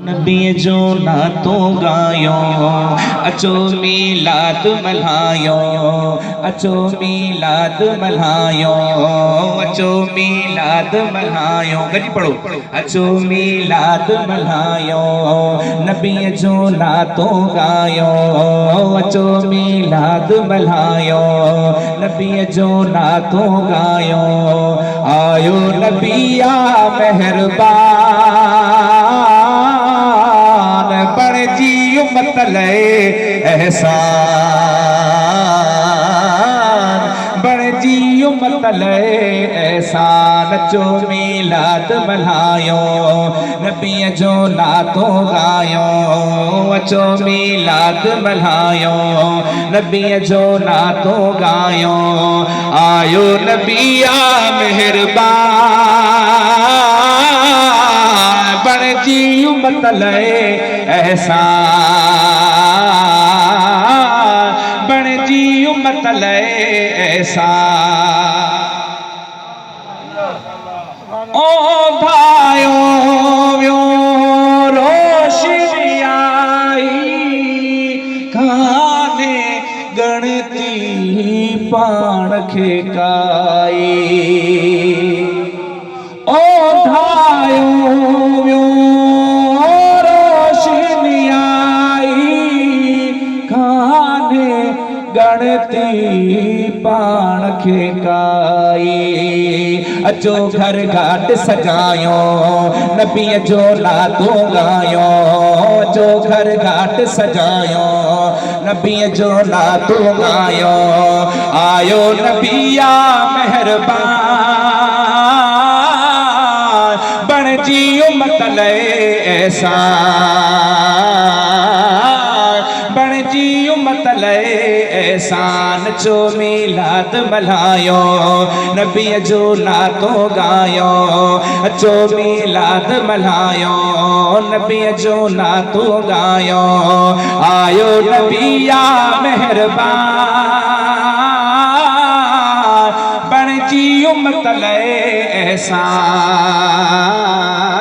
नबी जो नातो गायो अचो मीलाद मल्हायो अचो मीलाद मल्हायो अचो मीलाद मल्हायो गजी पढ़ो अचो मीलाद मल्हायो नबी जो नातो गायो अचो मीलाद मल्हायो नबी जो नातो गायो आयो नबिया मेहरबान बण जी उम्मत लए एहसान बण जी उम्मत लए एहसान अचो मीलाद मल्हायो नबी जो नातो गायो अचो मीलाद मल्हायो नबी जो नातो गायो आयो नबिया मेहरबान बण जी उम्मत लए एहसान बण जी उम्मत लए एहसान ओ भायो व्यो रोशनी आई काने गणती पाण खे काई ओ भायो व्यो रोशनी आई काने गणती पाण खे काई अचो घर घाट सजायो नबी जो नातो गायो अचो घर घाट सजायो नबी जो नातो गायो आयो नबिया मेहरबान बण जी उम्मत लए एहसान बण जी उम्मत लए एहसान चो मीलाद मल्हायो नबी जो नातो गायो अचो मीलाद मल्हायो नबी जो नातो गायो आयो नबिया मेहरबान बण जी उम्मत लए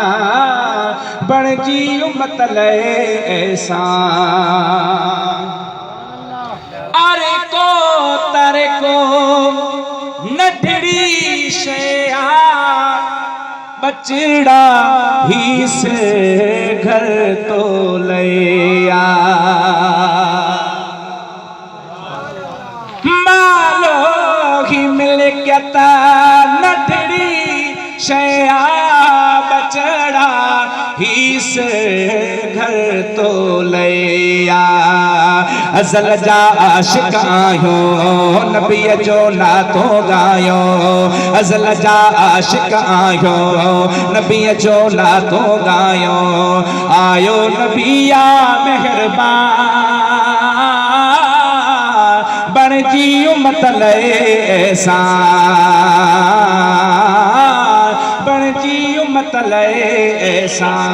एहसान बण जी उम्मत लए एहसान अरे को तारे को नढड़ी शया बचड़ा ही से घर तो लया मालो ही मिल क्या नढड़ी शया बचड़ा ही से घर तो लया अज़ल जा आशिक आयो नबी जो नातो गायो अज़ल जा आशिक आयो नबी जो नातो गायो आयो नबिया मेहरबान बण जी उम्मत लए एहसान बण जी उम्मत लए एहसान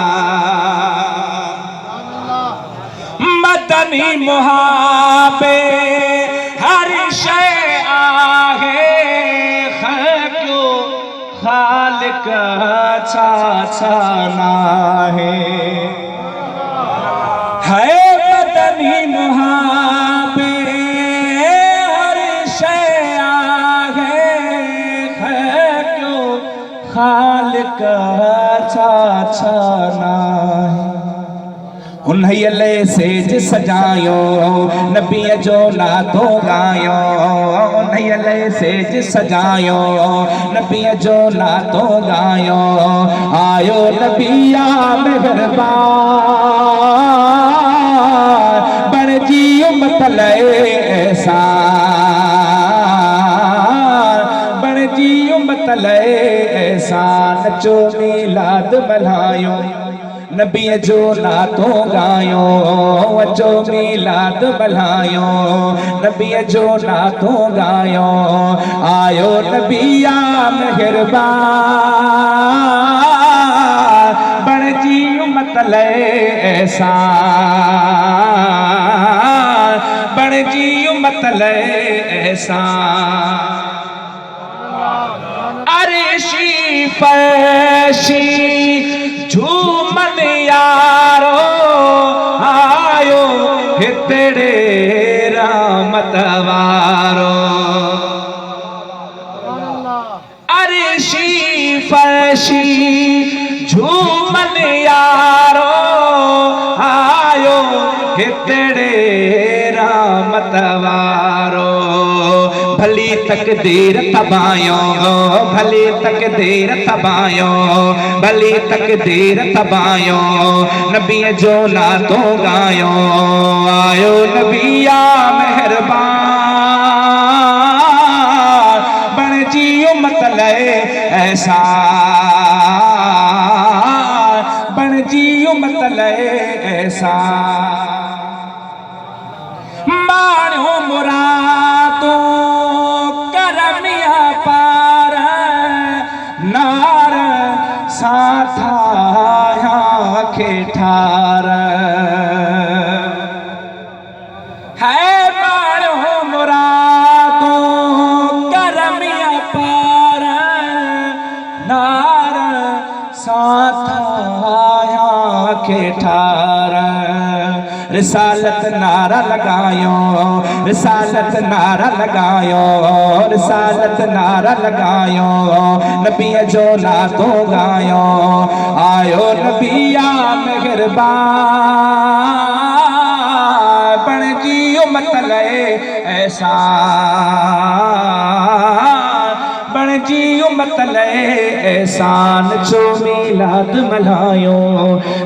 मदनी मुहाबे हर शय आहे खो खालिक छा छा नाहे है मदनी मुहाबे हर शय आहे खो खालिक छा छा नाहे उन्हैले सेज सजायो नबी जो नातो गायो उन्हैले सेज सजायो नबी जो नातो गायो आयो नबिया मेहरबान बण जी उम्मत लए एहसान बण जी उम्मत लए एहसान अचो मीलाद मल्हायो नबी जो नातो गायो अचो मीलाद मल्हायो नबी जो नातो गायो आयो नबिया मेहरबान बण जी उम्मत लए एहसान बण जी उम्मत लए एहसान अरे शी फैशी झूमन यार तेरे रहमत वारो भली तकदीर तबायो भली तकदीर तबायो भली तकदीर तबायो नबी जो ना तो गायो आयो नबिया मेहरबान बन जी उम्मत ले ऐसा बन जी उम्मत ले ऐसा मानो मुरादो करमिया पार नार साथाया के ठार है मानो मुरादो करमिया पार नार साथाया के ठार रिसालत नारा लगायो रिसालत नारा लगायो रिसालत नारा लगायो नबी जो ना तो गायो आयो नबिया मेहरबान बन जी उम्मत ले ऐसा बन जी उम्मत ले एहसान जो मिलाद मनायो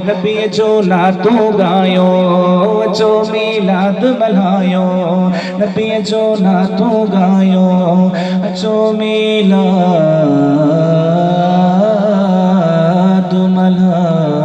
नबी जो ना तो गायो जो मिलाद मनायो नबी जो ना तो गायो जो मिलाद मनायो।